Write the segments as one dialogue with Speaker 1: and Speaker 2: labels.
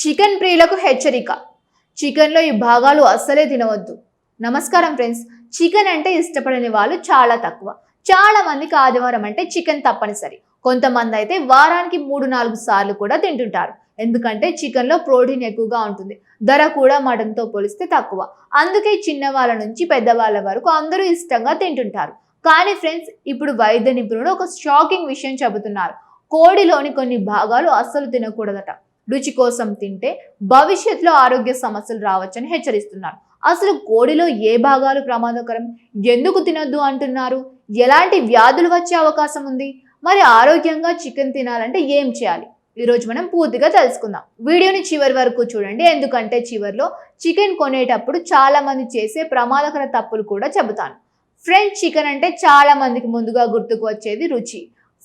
Speaker 1: Chicken ప్రియులకు హెచ్చరిక. చికెన్లో ఈ భాగాలు అస్సలే తినవద్దు. నమస్కారం ఫ్రెండ్స్. చికెన్ అంటే ఇష్టపడని వాళ్ళు చాలా తక్కువ. చాలా మందికి ఆదివారం అంటే చికెన్ తప్పనిసరి. కొంతమంది అయితే వారానికి 3-4 సార్లు కూడా తింటుంటారు. ఎందుకంటే చికెన్లో ప్రోటీన్ ఎక్కువగా ఉంటుంది. ధర కూడా మటన్తో పోలిస్తే తక్కువ. అందుకే చిన్నవాళ్ళ నుంచి పెద్దవాళ్ళ వరకు అందరూ ఇష్టంగా తింటుంటారు. కానీ ఫ్రెండ్స్, ఇప్పుడు వైద్య నిపుణులు ఒక షాకింగ్ విషయం చెబుతున్నారు. కోడిలోని కొన్ని భాగాలు అస్సలు తినకూడదట. రుచి కోసం తింటే భవిష్యత్తులో ఆరోగ్య సమస్యలు రావచ్చని హెచ్చరిస్తున్నారు. అసలు కోడిలో ఏ భాగాలు ప్రమాదకరం, ఎందుకు తినొద్దు అంటున్నారు, ఎలాంటి వ్యాధులు వచ్చే అవకాశం ఉంది, మరి ఆరోగ్యంగా చికెన్ తినాలంటే ఏం చేయాలి, ఈరోజు మనం పూర్తిగా తెలుసుకుందాం. వీడియోని చివరి వరకు చూడండి, ఎందుకంటే చివరిలో చికెన్ కొనేటప్పుడు చాలా మంది చేసే ప్రమాదకర తప్పులు కూడా చెబుతాను. ఫ్రెంచ్ చికెన్ అంటే చాలా మందికి ముందుగా గుర్తుకు వచ్చేది రుచి.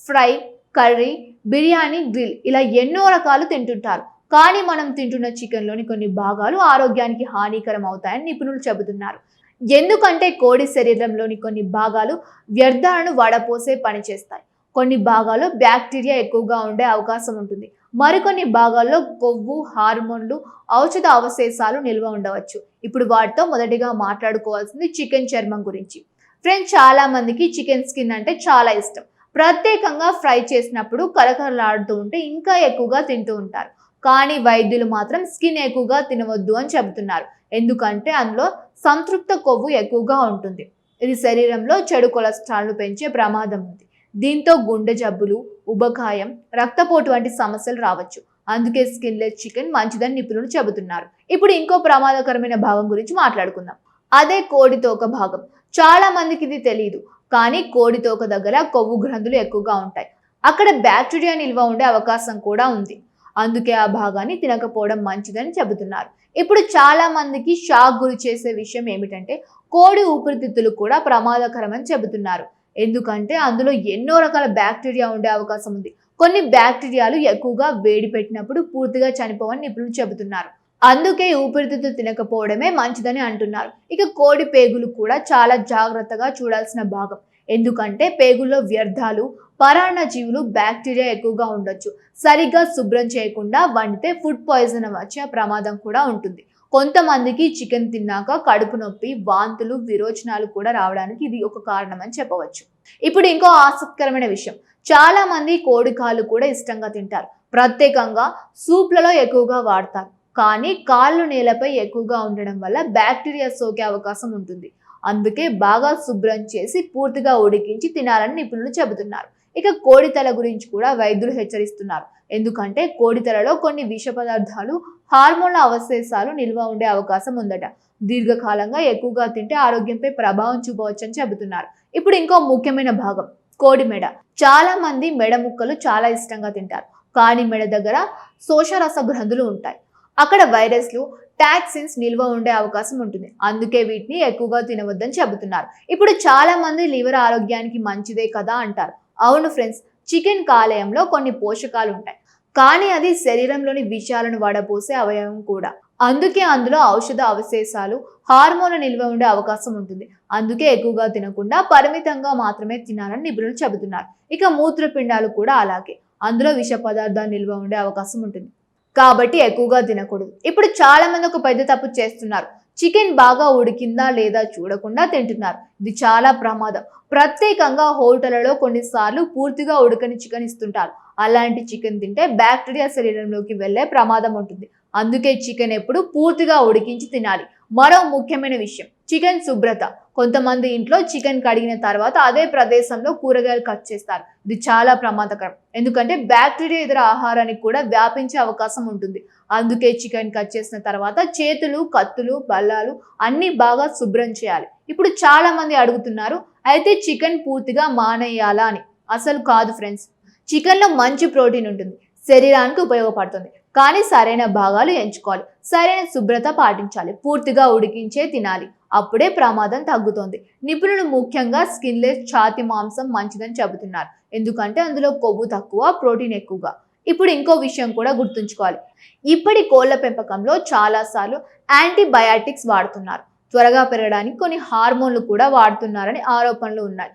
Speaker 1: ఫ్రై, కర్రీ, బిర్యానీ, గ్రిల్ ఇలా ఎన్నో రకాలు తింటుంటారు. కానీ మనం తింటున్న చికెన్లోని కొన్ని భాగాలు ఆరోగ్యానికి హానికరం అవుతాయని నిపుణులు చెబుతున్నారు. ఎందుకంటే కోడి శరీరంలోని కొన్ని భాగాలు వ్యర్థాలను వడపోసే పని చేస్తాయి. కొన్ని భాగాల్లో బ్యాక్టీరియా ఎక్కువగా ఉండే అవకాశం ఉంటుంది. మరికొన్ని భాగాల్లో కొవ్వు, హార్మోన్లు, ఔషధ అవశేషాలు నిల్వ ఉండవచ్చు. ఇప్పుడు వాటితో మొదటిగా మాట్లాడుకోవాల్సింది చికెన్ చర్మం గురించి. ఫ్రెండ్స్, చాలా మందికి చికెన్ స్కిన్ అంటే చాలా ఇష్టం. ప్రత్యేకంగా ఫ్రై చేసినప్పుడు కరకరలాడుతూ ఉంటే ఇంకా ఎక్కువగా తింటూ ఉంటారు. కానీ వైద్యులు మాత్రం స్కిన్ ఎక్కువగా తినవద్దు అని చెబుతున్నారు. ఎందుకంటే అందులో సంతృప్త కొవ్వు ఎక్కువగా ఉంటుంది. ఇది శరీరంలో చెడు కొలెస్ట్రాల్ను పెంచే ప్రమాదం ఉంది. దీంతో గుండె జబ్బులు, ఉబకాయం, రక్తపోటు వంటి సమస్యలు రావచ్చు. అందుకే స్కిన్లెస్ చికెన్ మంచిదని నిపుణులు చెబుతున్నారు. ఇప్పుడు ఇంకో ప్రమాదకరమైన భాగం గురించి మాట్లాడుకుందాం. అదే కోడి తోక భాగం. చాలా మందికి ఇది తెలియదు. కానీ కోడి తోక దగ్గర కొవ్వు గ్రంథులు ఎక్కువగా ఉంటాయి. అక్కడ బ్యాక్టీరియా నిల్వ ఉండే అవకాశం కూడా ఉంది. అందుకే ఆ భాగాన్ని తినకపోవడం మంచిదని చెబుతున్నారు. ఇప్పుడు చాలా మందికి షాక్ గురి చేసే విషయం ఏమిటంటే కోడి ఊపిరితిత్తులు కూడా ప్రమాదకరమని చెబుతున్నారు. ఎందుకంటే అందులో ఎన్నో రకాల బ్యాక్టీరియా ఉండే అవకాశం ఉంది. కొన్ని బ్యాక్టీరియాలు ఎక్కువగా వేడి పెట్టినప్పుడు పూర్తిగా చనిపోవని నిపుణులు చెబుతున్నారు. అందుకే ఊపిరితిత్తులు తినకపోవడమే మంచిదని అంటున్నారు. ఇక కోడి పేగులు కూడా చాలా జాగ్రత్తగా చూడాల్సిన భాగం. ఎందుకంటే పేగుల్లో వ్యర్థాలు, పరాన్న జీవులు, బ్యాక్టీరియా ఎక్కువగా ఉండొచ్చు. సరిగ్గా శుభ్రం చేయకుండా వండితే ఫుడ్ పాయిజన్ వచ్చే ప్రమాదం కూడా ఉంటుంది. కొంతమందికి చికెన్ తిన్నాక కడుపు నొప్పి, వాంతులు, విరోచనాలు కూడా రావడానికి ఇది ఒక కారణం అని చెప్పవచ్చు. ఇప్పుడు ఇంకో ఆసక్తికరమైన విషయం, చాలా మంది కోడి కాళ్ళు కూడా ఇష్టంగా తింటారు. ప్రత్యేకంగా సూప్లలో ఎక్కువగా వాడతారు. కానీ కాళ్ళు నేలపై ఎక్కువగా ఉండడం వల్ల బ్యాక్టీరియా సోకే అవకాశం ఉంటుంది. అందుకే బాగా శుభ్రం చేసి పూర్తిగా ఉడికించి తినాలని నిపుణులు చెబుతున్నారు. ఇక కోడి తల గురించి కూడా వైద్యులు హెచ్చరిస్తున్నారు. ఎందుకంటే కోడి తలలో కొన్ని విష పదార్థాలు, హార్మోన్ల అవశేషాలు నిల్వ ఉండే అవకాశం ఉందట. దీర్ఘకాలంగా ఎక్కువగా తింటే ఆరోగ్యంపై ప్రభావం చూపవచ్చని చెబుతున్నారు. ఇప్పుడు ఇంకో ముఖ్యమైన భాగం, కోడి మెడ. చాలా మంది మెడ ముక్కలు చాలా ఇష్టంగా తింటారు. కానీ మెడ దగ్గర శోషరస గ్రంథులు ఉంటాయి. అక్కడ వైరస్లు, టాక్సిన్స్ నిల్వ ఉండే అవకాశం ఉంటుంది. అందుకే వీటిని ఎక్కువగా తినవద్దని చెబుతున్నారు. ఇప్పుడు చాలా మంది లివర్ ఆరోగ్యానికి మంచిదే కదా అంటారు. అవును ఫ్రెండ్స్, చికెన్ కాలేయంలో కొన్ని పోషకాలు ఉంటాయి. కానీ అది శరీరంలోని విషాలను వడపోసే అవయవం కూడా. అందుకే అందులో ఔషధ అవశేషాలు, హార్మోన్ల నిల్వ ఉండే అవకాశం ఉంటుంది. అందుకే ఎక్కువగా తినకుండా పరిమితంగా మాత్రమే తినాలని నిపుణులు చెబుతున్నారు. ఇక మూత్రపిండాలు కూడా అలాగే. అందులో విష పదార్థాలు నిల్వ ఉండే అవకాశం ఉంటుంది. కాబట్టి ఎక్కువగా తినకూడదు. ఇప్పుడు చాలా మంది ఒక పెద్ద తప్పు చేస్తున్నారు. చికెన్ బాగా ఉడికిందా లేదా చూడకుండా తింటున్నారు. ఇది చాలా ప్రమాదం. ప్రత్యేకంగా హోటళ్లలో కొన్నిసార్లు పూర్తిగా ఉడకని చికెన్ ఇస్తుంటారు. అలాంటి చికెన్ తింటే బ్యాక్టీరియా శరీరంలోకి వెళ్లే ప్రమాదం ఉంటుంది. అందుకే చికెన్ ఎప్పుడు పూర్తిగా ఉడికించి తినాలి. మరో ముఖ్యమైన విషయం, చికెన్ శుభ్రత. కొంతమంది ఇంట్లో చికెన్ కడిగిన తర్వాత అదే ప్రదేశంలో కూరగాయలు కట్ చేస్తారు. ఇది చాలా ప్రమాదకరం. ఎందుకంటే బ్యాక్టీరియా ఇతర ఆహారానికి కూడా వ్యాపించే అవకాశం ఉంటుంది. అందుకే చికెన్ కట్ చేసిన తర్వాత చేతులు, కత్తులు, బల్లాలు అన్ని బాగా శుభ్రం చేయాలి. ఇప్పుడు చాలా మంది అడుగుతున్నారు, అయితే చికెన్ పూర్తిగా మానేయాలా అని. అసలు కాదు ఫ్రెండ్స్. చికెన్లో మంచి ప్రోటీన్ ఉంటుంది, శరీరానికి ఉపయోగపడుతుంది. కానీ సరైన భాగాలు ఎంచుకోవాలి, సరైన శుభ్రత పాటించాలి, పూర్తిగా ఉడికించే తినాలి. అప్పుడే ప్రమాదం తగ్గుతుంది. నిపుణులు ముఖ్యంగా స్కిన్లెస్ ఛాతి మాంసం మంచిదని చెబుతున్నారు. ఎందుకంటే అందులో కొవ్వు తక్కువ, ప్రోటీన్ ఎక్కువగా. ఇప్పుడు ఇంకో విషయం కూడా గుర్తుంచుకోవాలి. ఇప్పటి కోళ్ల పెంపకంలో చాలాసార్లు యాంటీబయాటిక్స్ వాడుతున్నారు. త్వరగా పెరగడానికి కొన్ని హార్మోన్లు కూడా వాడుతున్నారని ఆరోపణలు ఉన్నాయి.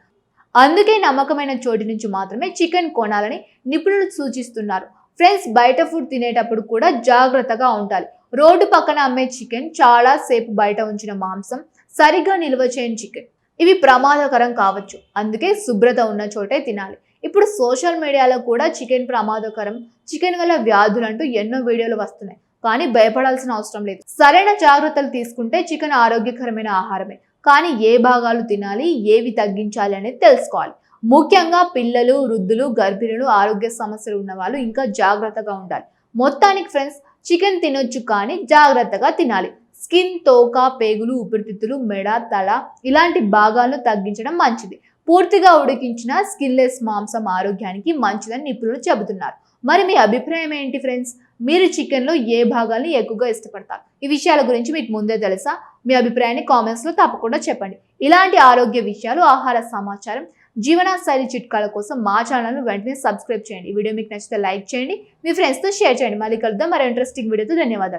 Speaker 1: అందుకే నమ్మకమైన చోటి నుంచి మాత్రమే చికెన్ కొనాలని నిపుణులు సూచిస్తున్నారు. ఫ్రెండ్స్, బయట ఫుడ్ తినేటప్పుడు కూడా జాగ్రత్తగా ఉండాలి. రోడ్డు పక్కన అమ్మే చికెన్, చాలా సేపు బయట ఉంచిన మాంసం, సరిగ్గా నిల్వ చేయని చికెన్, ఇవి ప్రమాదకరం కావచ్చు. అందుకే శుభ్రత ఉన్న చోటే తినాలి. ఇప్పుడు సోషల్ మీడియాలో కూడా చికెన్ ప్రమాదకరం, చికెన్ వల్ల వ్యాధులంటూ ఎన్నో వీడియోలు వస్తున్నాయి. కానీ భయపడాల్సిన అవసరం లేదు. సరైన జాగ్రత్తలు తీసుకుంటే చికెన్ ఆరోగ్యకరమైన ఆహారమే. కానీ ఏ భాగాలు తినాలి, ఏవి తగ్గించాలి అనేది తెలుసుకోవాలి. ముఖ్యంగా పిల్లలు, వృద్ధులు, గర్భిణులు, ఆరోగ్య సమస్యలు ఉన్న వాళ్ళు ఇంకా జాగ్రత్తగా ఉండాలి. మొత్తానికి ఫ్రెండ్స్, చికెన్ తినొచ్చు కానీ జాగ్రత్తగా తినాలి. స్కిన్, తోక, పేగులు, ఊపిరితిత్తులు, మెడ, తల ఇలాంటి భాగాలను తగ్గించడం మంచిది. పూర్తిగా ఉడికించిన స్కిన్లెస్ మాంసం ఆరోగ్యానికి మంచిదని నిపుణులు చెబుతున్నారు. మరి మీ అభిప్రాయం ఏంటి ఫ్రెండ్స్? మీరు చికెన్లో ఏ భాగాల్ని ఎక్కువగా ఇష్టపడతారు? ఈ విషయాల గురించి మీకు ముందే తెలుసా? మీ అభిప్రాయాన్ని కామెంట్స్లో తప్పకుండా చెప్పండి. ఇలాంటి ఆరోగ్య విషయాలు, ఆహార సమాచారం, జీవనశైలి చిట్కాల కోసం మా ఛానల్ను వెంటనే సబ్స్క్రైబ్ చేయండి. ఈ వీడియో మీకు నచ్చితే లైక్ చేయండి, మీ ఫ్రెండ్స్తో షేర్ చేయండి. మళ్ళీ కలుద్దాం మరో ఇంట్రెస్టింగ్ వీడియోతో. ధన్యవాదాలు.